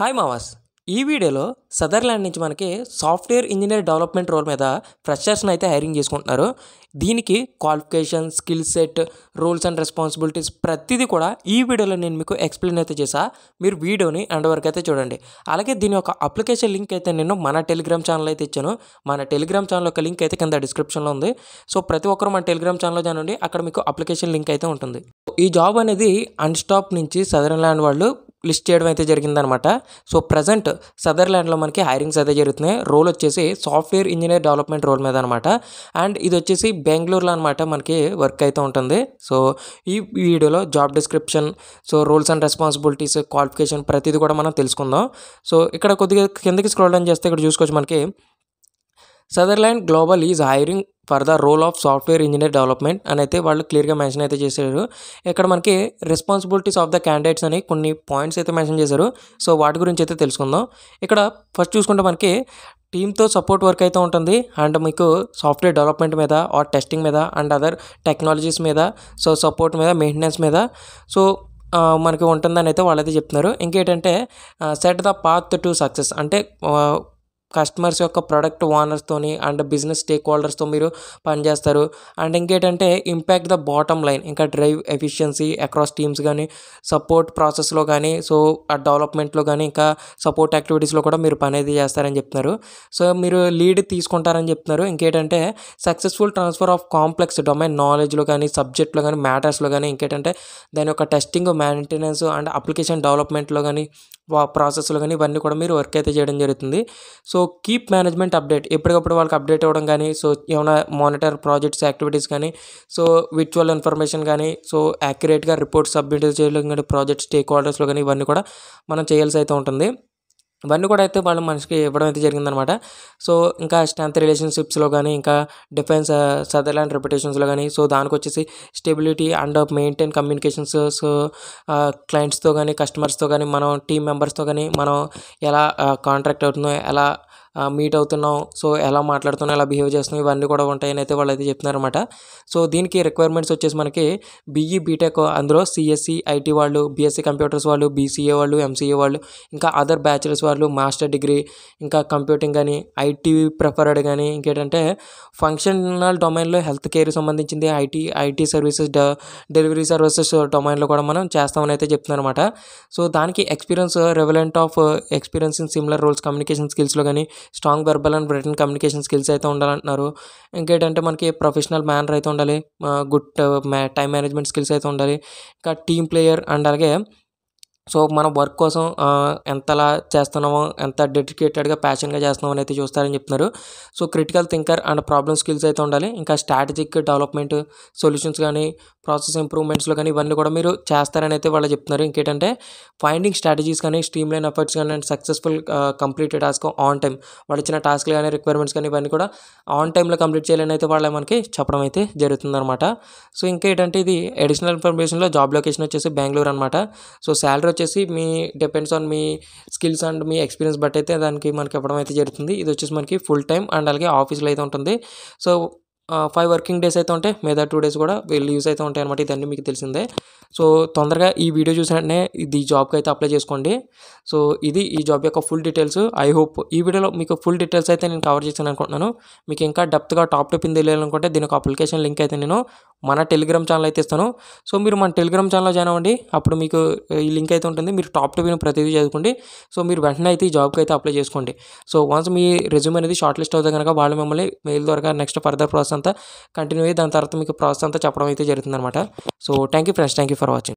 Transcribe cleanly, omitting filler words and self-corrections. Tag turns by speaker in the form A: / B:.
A: Hi మావాస్. ఈ వీడియోలో Sutherland నుంచి మనకి సాఫ్ట్వేర్ ఇంజనీర్ డెవలప్మెంట్ రోల్ మీద ఫ్రెషర్స్ని అయితే హైరింగ్ చేసుకుంటున్నారు. దీనికి qualification, skill set, rules and responsibilities ప్రతిదీ కూడా ఈ వీడియోలో నేను మీకు ఎక్స్ప్లెయిన్ అయితే చేసా. మీరు వీడియోని ఎండ్ వరకు అయితే చూడండి. అలాగే దీని యొక్క అప్లికేషన్ లింక్ అయితే నేను మన టెలిగ్రామ్ ఛానల్ అయితే ఇచ్చాను. మన టెలిగ్రామ్ ఛానల్ యొక్క లింక్ అయితే కింద డిస్క్రిప్షన్లో ఉంది. సో ప్రతి ఒక్కరు మన టెలిగ్రామ్ ఛానల్లో జాయిన్ అవ్వండి. అక్కడ మీకు అప్లికేషన్ లింక్ అయితే ఉంటుంది. ఈ జాబ్ అనేది అన్స్టాప్ నుంచి సదర్లాండ్ వాళ్ళు లిస్ట్ చేయడం అయితే జరిగిందనమాట. సో ప్రజెంట్ సదర్లాండ్లో మనకి హైరింగ్స్ అయితే జరుగుతున్నాయి. రోల్ వచ్చేసి సాఫ్ట్వేర్ ఇంజనీర్ డెవలప్మెంట్ రోల్ మీద అనమాట. అండ్ ఇది వచ్చేసి బెంగళూరులో అనమాట మనకి వర్క్ అయితే ఉంటుంది. సో ఈ వీడియోలో job description, so rules and responsibilities, qualification ప్రతిదీ కూడా మనం తెలుసుకుందాం. సో ఇక్కడ కొద్దిగా కిందకి స్క్రోల్ డౌన్ చేస్తే ఇక్కడ చూసుకోవచ్చు మనకి Sutherland global is hiring for the role of software engineer development అని అయితే వాళ్ళు క్లియర్గా మెన్షన్ అయితే చేశారు. ఇక్కడ మనకి రెస్పాన్సిబిలిటీస్ ఆఫ్ ద క్యాండిడేట్స్ అని కొన్ని పాయింట్స్ అయితే మెన్షన్ చేశారు. సో వాటి గురించి అయితే తెలుసుకుందాం. ఇక్కడ ఫస్ట్ చూసుకుంటే మనకి టీమ్తో సపోర్ట్ వర్క్ అయితే ఉంటుంది. అండ్ మీకు సాఫ్ట్వేర్ డెవలప్మెంట్ మీద ఆర్ టెస్టింగ్ మీద అండ్ అదర్ టెక్నాలజీస్ మీద, సో సపోర్ట్ మీద, మెయింటెనెన్స్ మీద సో మనకి ఉంటుందని అయితే వాళ్ళైతే చెప్తున్నారు. ఇంకేంటంటే set the path to success అంటే కస్టమర్స్ యొక్క ప్రొడక్ట్ ఓనర్స్తోని అండ్ బిజినెస్ స్టేక్ హోల్డర్స్తో మీరు పనిచేస్తారు. అండ్ ఇంకేంటంటే ఇంపాక్ట్ ద బాటమ్ లైన్, ఇంకా డ్రైవ్ ఎఫిషియన్సీ అక్రాస్ టీమ్స్ కానీ, సపోర్ట్ ప్రాసెస్లో కానీ, సో ఆ డెవలప్మెంట్లో కానీ, ఇంకా సపోర్ట్ యాక్టివిటీస్లో కూడా మీరు పని అయితే చేస్తారని చెప్తున్నారు. సో మీరు లీడ్ తీసుకుంటారని చెప్తున్నారు. ఇంకేంటంటే successful transfer of complex domain నాలెడ్జ్లో కానీ, సబ్జెక్ట్లో కానీ, మ్యాటర్స్లో కానీ, ఇంకేంటంటే దాని యొక్క టెస్టింగ్, మెయింటెనెన్స్ అండ్ అప్లికేషన్ డెవలప్మెంట్లో కానీ, ప్రాసెస్లో కానీ ఇవన్నీ కూడా మీరు వర్క్ అయితే చేయడం జరుగుతుంది. సో కీప్ మేనేజ్మెంట్ అప్డేట్, ఎప్పటికప్పుడు వాళ్ళకి అప్డేట్ అవ్వడం కానీ, సో ఏమైనా మానిటర్ ప్రాజెక్ట్స్ యాక్టివిటీస్ కానీ, సో విర్చువల్ ఇన్ఫర్మేషన్ కానీ, సో యాక్యురేట్గా రిపోర్ట్స్ సబ్మిట్ చేయడం కానీ, ప్రాజెక్ట్ స్టేక్ హోల్డర్స్లో కానీ ఇవన్నీ కూడా మనం చేయాల్సి అయితే ఉంటుంది. ఇవన్నీ కూడా అయితే వాళ్ళు మనిషికి ఇవ్వడం అయితే జరిగిందనమాట. సో ఇంకా స్ట్రెంత్ రిలేషన్షిప్స్లో కానీ, ఇంకా డిఫెన్స్, సదర్లాండ్ రెప్యుటేషన్స్లో కానీ, సో దానికి వచ్చేసి stability and maintain communications, so క్లయింట్స్తో కానీ, కస్టమర్స్తో కానీ, మనం టీమ్ మెంబర్స్తో కానీ మనం ఎలా కాంట్రాక్ట్ అవుతుందో, ఎలా మీట్ అవుతున్నాం, సో ఎలా మాట్లాడుతున్నాం, ఎలా బిహేవ్ చేస్తున్నాం, ఇవన్నీ కూడా ఉంటాయని అయితే వాళ్ళు అయితే చెప్తున్నారన్నమాట. సో దీనికి రిక్వైర్మెంట్స్ వచ్చేసి మనకి బీఈ, బీటెక్, అందులో సిఎస్సి, ఐటీ వాళ్ళు, బీఎస్సీ కంప్యూటర్స్ వాళ్ళు, బీసీఏ వాళ్ళు, ఎంసీఏ వాళ్ళు, ఇంకా అదర్ బ్యాచిలర్స్ వాళ్ళు, మాస్టర్ డిగ్రీ, ఇంకా కంప్యూటింగ్ కానీ, ఐటీ ప్రిఫర్డ్ కానీ, ఇంకేంటంటే ఫంక్షనల్ డొమైన్లో హెల్త్ కేర్కి సంబంధించింది, ఐటీ సర్వీసెస్, డెలివరీ సర్వీసెస్ డొమైన్లో కూడా మనం చేస్తామని అయితే చెప్తున్నారన్నమాట. సో దానికి experience, relevant of experience in similar roles, communication స్కిల్స్లో కానీ, strong verbal and written communication skills అయితే ఉండాలంటున్నారు. ఇంకేంటంటే మనకి ప్రొఫెషనల్ మేనర్ అయితే ఉండాలి, గుడ్ టైం మేనేజ్మెంట్ స్కిల్స్ అయితే ఉండాలి, ఇంకా టీమ్ ప్లేయర్ అండ్ అలాగే సో మన వర్క్ కోసం ఎంతలా చేస్తున్నామో, ఎంత డెడికేటెడ్గా ప్యాషన్గా చేస్తున్నామో అని అయితే చూస్తారని చెప్తున్నారు. So critical thinker and problem skills అయితే ఉండాలి. ఇంకా స్ట్రాటజిక్ డెవలప్మెంట్, సొల్యూషన్స్ కానీ, ప్రాసెస్ ఇంప్రూవ్మెంట్స్లో కానీ ఇవన్నీ కూడా మీరు చేస్తారని అయితే వాళ్ళు చెప్తున్నారు. ఇంకేంటంటే ఫైండింగ్ స్ట్రాటజీస్ కానీ, స్ట్రీమ్ లైన్ ఎఫర్ట్స్ కానీ and successful complete task on time, వాళ్ళు ఇచ్చిన టాస్క్లు కానీ, రిక్వైర్మెంట్స్ కానీ ఇవన్నీ కూడా ఆన్ టైంలో కంప్లీట్ చేయాలని అయితే వాళ్ళ మనకి చెప్పడం అయితే జరుగుతుందన్నమాట. సో ఇంకేంటంటే ఇది అడిషనల్ ఇన్ఫర్మేషన్లో జాబ్ లొకేషన్ వచ్చేసి బెంగళూరు అనమాట. సో శాలరీ వచ్చేసి మీ డిపెండ్స్ ఆన్ మీ స్కిల్స్ అండ్ మీ ఎక్స్పీరియన్స్ బట్టి అయితే దానికి మనకి ఇవ్వడం అయితే జరుగుతుంది. ఇది వచ్చేసి మనకి ఫుల్ టైం అండ్ అలాగే ఆఫీస్లో అయితే ఉంటుంది. సో 5 వర్కింగ్ డేస్ అయితే ఉంటాయి, మిగతా 2 డేస్ కూడా లీవ్స్ అయితే ఉంటాయి అనమాట. ఇదన్నీ మీకు తెలిసిందే. సో తొందరగా ఈ వీడియో చూసిన వెంటనే ఇది జాబ్కి అయితే అప్లై చేసుకోండి. సో ఇది ఈ జాబ్ యొక్క ఫుల్ డీటెయిల్స్. ఐ హోప్ ఈ వీడియోలో మీకు ఫుల్ డీటెయిల్స్ అయితే నేను కవర్ చేశాను అనుకుంటున్నాను. మీకు ఇంకా డెప్త్గా టాప్ టిప్ తెలియాలనుకుంటే దీనికి అప్లికేషన్ లింక్ అయితే నేను మన టెలిగ్రామ్ ఛానల్ అయితే ఇస్తాను. సో మీరు మన టెలిగ్రామ్ ఛానల్లో జాయిన్ అవ్వండి. అప్పుడు మీకు ఈ లింక్ అయితే ఉంటుంది. మీరు టాప్ టిప్ ప్రతిదీ చదువుకోండి. సో మీరు వెంటనే అయితే ఈ జాబ్కి అయితే అప్లై చేసుకోండి. సో వన్స్ మీ రెజ్యూమ్ అనేది షార్ట్ లిస్ట్ అవుతే కనుక వాళ్ళు మిమ్మల్ని మెయిల్ ద్వారా నెక్స్ట్ ఫర్దర్ ప్రాసెస్ అంతా కంటిన్యూ అయ్యి దాని తర్వాత మీకు ప్రాసెస్ అంతా చెప్పడం అయితే జరుగుతుంది అనమాట. So thank you friends, thank you for watching.